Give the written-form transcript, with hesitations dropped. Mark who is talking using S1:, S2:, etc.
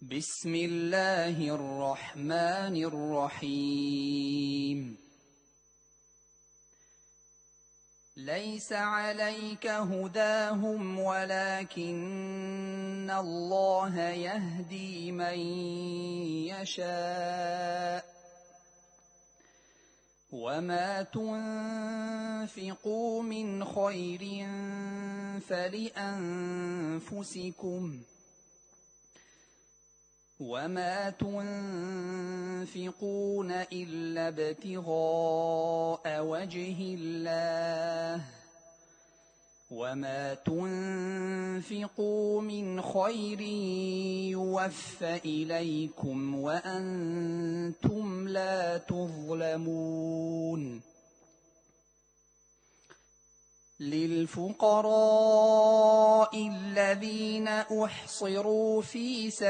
S1: بسم الله الرحمن الرحيم. ليس عليك هداهم ولكن الله يهدي من يشاء وما تنفقوا من خير فلأنفسكم وما تنفقون إلا ابتغاء وجه الله وما تنفقوا من خير يوفى إليكم وأنتم لا تظلمون. للفقراء الذين أحصروا في سبيل